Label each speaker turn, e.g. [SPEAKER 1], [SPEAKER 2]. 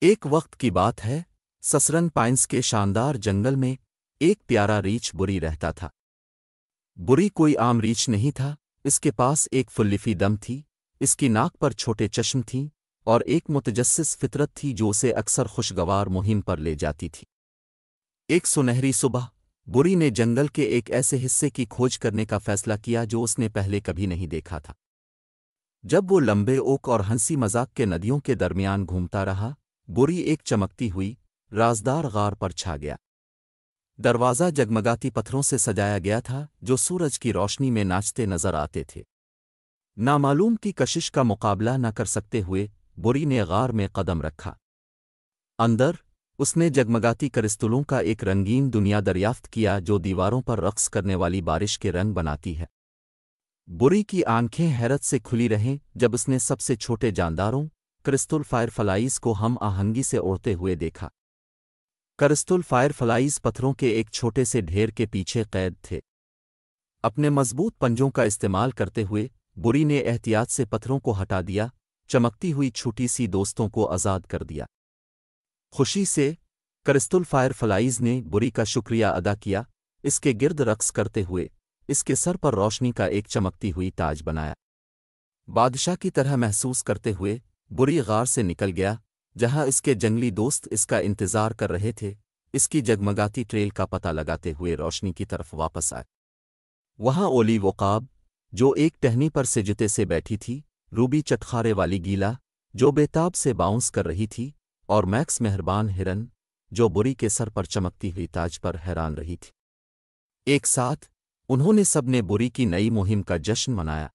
[SPEAKER 1] ایک وقت کی بات ہے، سسرن پائنس کے شاندار جنگل میں ایک پیارا ریچھ بری رہتا تھا۔ بری کوئی عام ریچھ نہیں تھا، اس کے پاس ایک فلفی دم تھی، اس کی ناک پر چھوٹے چشم تھیں اور ایک متجسس فطرت تھی جو اسے اکثر خوشگوار مہم پر لے جاتی تھی۔ ایک سنہری صبح بری نے جنگل کے ایک ایسے حصے کی کھوج کرنے کا فیصلہ کیا جو اس نے پہلے کبھی نہیں دیکھا تھا۔ جب وہ لمبے اوک اور ہنسی مذاق کے ندیوں کے درمیان گھومتا رہا، بری ایک چمکتی ہوئی رازدار غار پر چھا گیا۔ دروازہ جگمگاتی پتھروں سے سجایا گیا تھا جو سورج کی روشنی میں ناچتے نظر آتے تھے۔ نامعلوم کی کشش کا مقابلہ نہ کر سکتے ہوئے بری نے غار میں قدم رکھا۔ اندر اس نے جگمگاتی کرسٹلوں کا ایک رنگین دنیا دریافت کیا جو دیواروں پر رقص کرنے والی بارش کے رنگ بناتی ہے۔ بری کی آنکھیں حیرت سے کھلی رہیں جب اس نے سب سے چھوٹے جانداروں کرسٹل فائر فلائیز کو ہم آہنگی سے اڑتے ہوئے دیکھا۔ کرسٹل فائر فلائیز پتھروں کے ایک چھوٹے سے ڈھیر کے پیچھے قید تھے۔ اپنے مضبوط پنجوں کا استعمال کرتے ہوئے بری نے احتیاط سے پتھروں کو ہٹا دیا، چمکتی ہوئی چھوٹی سی دوستوں کو آزاد کر دیا۔ خوشی سے کرسٹل فائر فلائیز نے بری کا شکریہ ادا کیا، اس کے گرد رقص کرتے ہوئے اس کے سر پر روشنی کا ایک چمکتی ہوئی تاج بنایا۔ بادشاہ کی طرح محسوس کرتے ہوئے بری غار سے نکل گیا، جہاں اس کے جنگلی دوست اس کا انتظار کر رہے تھے، اس کی جگمگاتی ٹریل کا پتہ لگاتے ہوئے روشنی کی طرف واپس آئے۔ وہاں اولی وقاب جو ایک ٹہنی پر سجتے سے بیٹھی تھی، روبی چٹخارے والی گیلا جو بےتاب سے باؤنس کر رہی تھی، اور میکس مہربان ہرن جو بری کے سر پر چمکتی ہوئی تاج پر حیران رہی تھی۔ ایک ساتھ انہوں نے سب نے بری کی نئی مہم کا جشن منایا۔